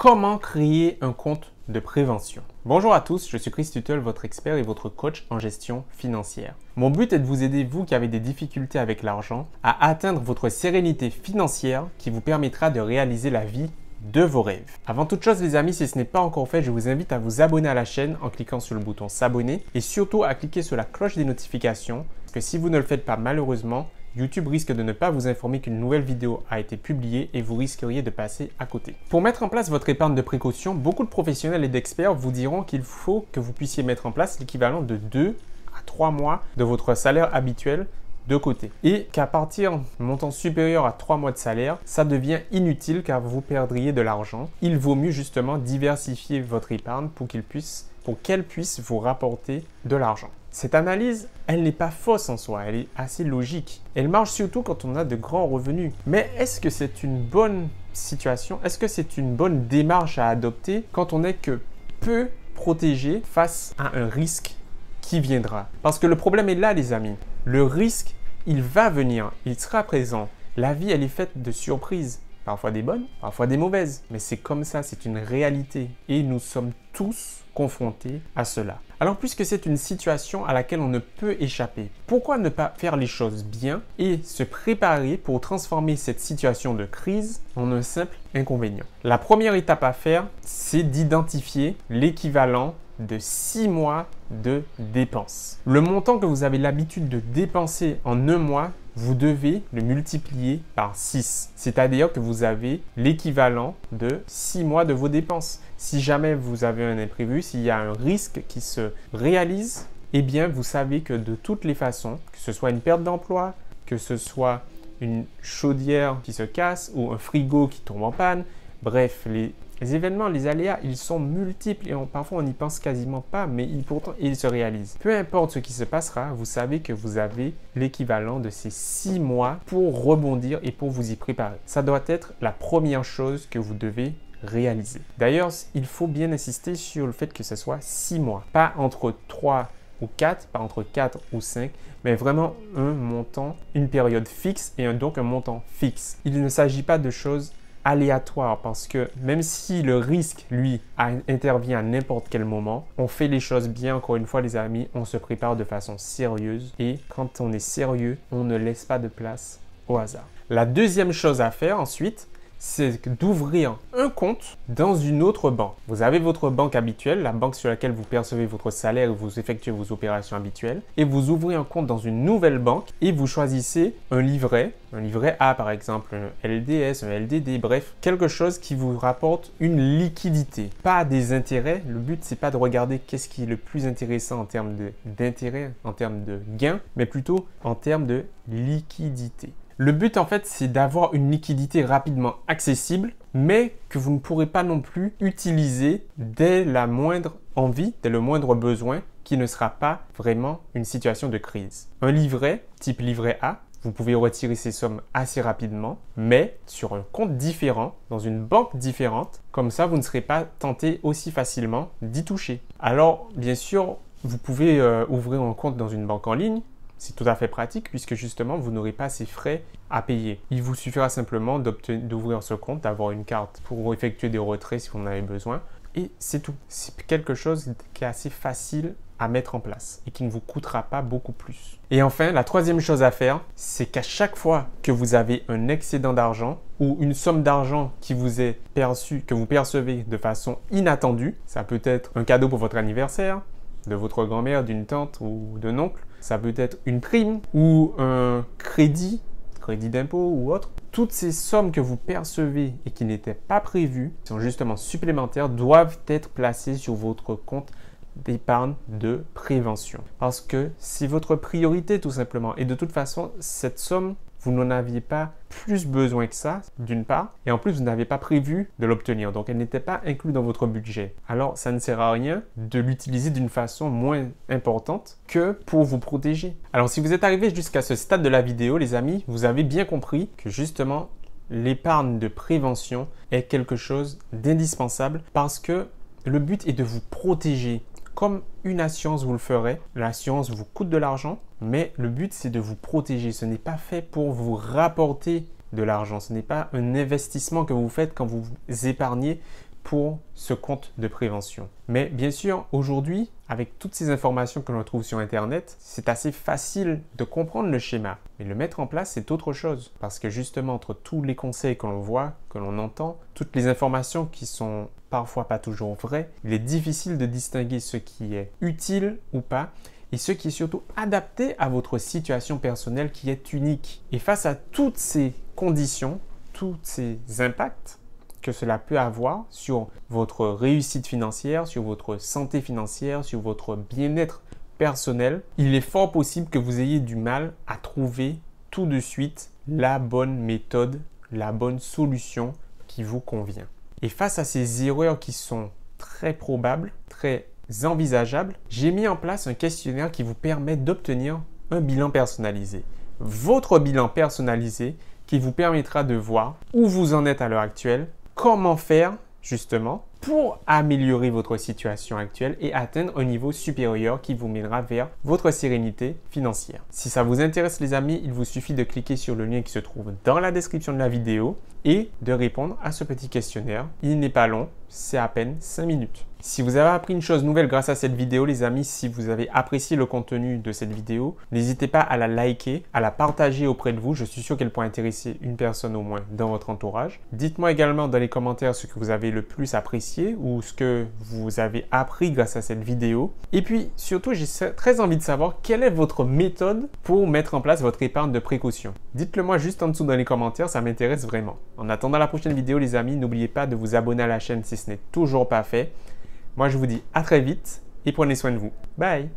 Comment créer un compte de prévention? Bonjour à tous, je suis Chris Tuttle, votre expert et votre coach en gestion financière. Mon but est de vous aider, vous qui avez des difficultés avec l'argent, à atteindre votre sérénité financière qui vous permettra de réaliser la vie de vos rêves. Avant toute chose les amis, si ce n'est pas encore fait, je vous invite à vous abonner à la chaîne en cliquant sur le bouton s'abonner et surtout à cliquer sur la cloche des notifications parce que si vous ne le faites pas malheureusement, YouTube risque de ne pas vous informer qu'une nouvelle vidéo a été publiée et vous risqueriez de passer à côté. Pour mettre en place votre épargne de précaution, beaucoup de professionnels et d'experts vous diront qu'il faut que vous puissiez mettre en place l'équivalent de 2 à 3 mois de votre salaire habituel de côté. Et qu'à partir d'un montant supérieur à 3 mois de salaire, ça devient inutile car vous perdriez de l'argent. Il vaut mieux justement diversifier votre épargne pour qu'elle puisse vous rapporter de l'argent. Cette analyse, elle n'est pas fausse en soi, elle est assez logique. Elle marche surtout quand on a de grands revenus. Mais est-ce que c'est une bonne situation? Est-ce que c'est une bonne démarche à adopter quand on n'est que peu protégé face à un risque qui viendra? Parce que le problème est là, les amis. Le risque, il va venir, il sera présent. La vie, elle est faite de surprises. Parfois des bonnes, parfois des mauvaises. Mais c'est comme ça, c'est une réalité. Et nous sommes tous confrontés à cela. Alors puisque c'est une situation à laquelle on ne peut échapper, pourquoi ne pas faire les choses bien et se préparer pour transformer cette situation de crise en un simple inconvénient? La première étape à faire, c'est d'identifier l'équivalent de 6 mois de dépenses. Le montant que vous avez l'habitude de dépenser en un mois, vous devez le multiplier par 6. C'est-à-dire que vous avez l'équivalent de 6 mois de vos dépenses. Si jamais vous avez un imprévu, s'il y a un risque qui se réalise, eh bien, vous savez que de toutes les façons, que ce soit une perte d'emploi, que ce soit une chaudière qui se casse ou un frigo qui tombe en panne, bref, les événements, les aléas, ils sont multiples et parfois on n'y pense quasiment pas, mais pourtant ils se réalisent. Peu importe ce qui se passera, vous savez que vous avez l'équivalent de ces 6 mois pour rebondir et pour vous y préparer. Ça doit être la première chose que vous devez réaliser. D'ailleurs, il faut bien insister sur le fait que ce soit 6 mois, pas entre 3 ou 4, pas entre 4 ou 5, mais vraiment un montant, une période fixe et donc un montant fixe. Il ne s'agit pas de choses aléatoire parce que même si le risque, lui, intervient à n'importe quel moment, on fait les choses bien. Encore une fois, les amis, on se prépare de façon sérieuse et quand on est sérieux, on ne laisse pas de place au hasard. La deuxième chose à faire ensuite, c'est d'ouvrir un compte dans une autre banque. Vous avez votre banque habituelle, la banque sur laquelle vous percevez votre salaire et vous effectuez vos opérations habituelles, et vous ouvrez un compte dans une nouvelle banque et vous choisissez un livret A par exemple, un LDS, un LDD, bref, quelque chose qui vous rapporte une liquidité, pas des intérêts. Le but, c'est pas de regarder qu'est-ce qui est le plus intéressant en termes d'intérêt, en termes de gains, mais plutôt en termes de liquidité. Le but, en fait, c'est d'avoir une liquidité rapidement accessible, mais que vous ne pourrez pas non plus utiliser dès la moindre envie, dès le moindre besoin, qui ne sera pas vraiment une situation de crise. Un livret, type livret A, vous pouvez retirer ces sommes assez rapidement, mais sur un compte différent, dans une banque différente. Comme ça, vous ne serez pas tenté aussi facilement d'y toucher. Alors, bien sûr, vous pouvez ouvrir un compte dans une banque en ligne. C'est tout à fait pratique puisque justement, vous n'aurez pas ces frais à payer. Il vous suffira simplement d'ouvrir ce compte, d'avoir une carte pour effectuer des retraits si vous en avez besoin. Et c'est tout. C'est quelque chose qui est assez facile à mettre en place et qui ne vous coûtera pas beaucoup plus. Et enfin, la troisième chose à faire, c'est qu'à chaque fois que vous avez un excédent d'argent ou une somme d'argent qui vous est perçue, que vous percevez de façon inattendue, ça peut être un cadeau pour votre anniversaire, de votre grand-mère, d'une tante ou d'un oncle, ça peut être une prime ou un crédit d'impôt ou autre. Toutes ces sommes que vous percevez et qui n'étaient pas prévues, qui sont justement supplémentaires, doivent être placées sur votre compte d'épargne de prévention. Parce que c'est votre priorité tout simplement. Et de toute façon, cette somme, vous n'en aviez pas plus besoin que ça, d'une part, et en plus, vous n'avez pas prévu de l'obtenir. Donc, elle n'était pas inclue dans votre budget. Alors, ça ne sert à rien de l'utiliser d'une façon moins importante que pour vous protéger. Alors, si vous êtes arrivé jusqu'à ce stade de la vidéo, les amis, vous avez bien compris que justement, l'épargne de prévention est quelque chose d'indispensable parce que le but est de vous protéger. Comme une assurance vous le ferait, l'assurance vous coûte de l'argent, mais le but c'est de vous protéger. Ce n'est pas fait pour vous rapporter de l'argent. Ce n'est pas un investissement que vous faites quand vous épargnez pour ce compte de prévention. Mais bien sûr, aujourd'hui, avec toutes ces informations que l'on trouve sur Internet, c'est assez facile de comprendre le schéma. Mais le mettre en place, c'est autre chose. Parce que justement, entre tous les conseils que l'on voit, que l'on entend, toutes les informations qui sont parfois pas toujours vraies, il est difficile de distinguer ce qui est utile ou pas et ce qui est surtout adapté à votre situation personnelle qui est unique. Et face à toutes ces conditions, tous ces impacts que cela peut avoir sur votre réussite financière, sur votre santé financière, sur votre bien-être personnel, il est fort possible que vous ayez du mal à trouver tout de suite la bonne méthode, la bonne solution qui vous convient. Et face à ces erreurs qui sont très probables, très envisageables, j'ai mis en place un questionnaire qui vous permet d'obtenir un bilan personnalisé. Votre bilan personnalisé qui vous permettra de voir où vous en êtes à l'heure actuelle, comment faire justement pour améliorer votre situation actuelle et atteindre un niveau supérieur qui vous mènera vers votre sérénité financière. Si ça vous intéresse les amis, il vous suffit de cliquer sur le lien qui se trouve dans la description de la vidéo et de répondre à ce petit questionnaire. Il n'est pas long, c'est à peine 5 minutes. Si vous avez appris une chose nouvelle grâce à cette vidéo, les amis, si vous avez apprécié le contenu de cette vidéo, n'hésitez pas à la liker, à la partager auprès de vous. Je suis sûr qu'elle pourra intéresser une personne au moins dans votre entourage. Dites-moi également dans les commentaires ce que vous avez le plus apprécié ou ce que vous avez appris grâce à cette vidéo. Et puis, surtout, j'ai très envie de savoir quelle est votre méthode pour mettre en place votre épargne de précaution. Dites-le moi juste en dessous dans les commentaires, ça m'intéresse vraiment. En attendant la prochaine vidéo, les amis, n'oubliez pas de vous abonner à la chaîne si ce n'est toujours pas fait. Moi, je vous dis à très vite et prenez soin de vous. Bye!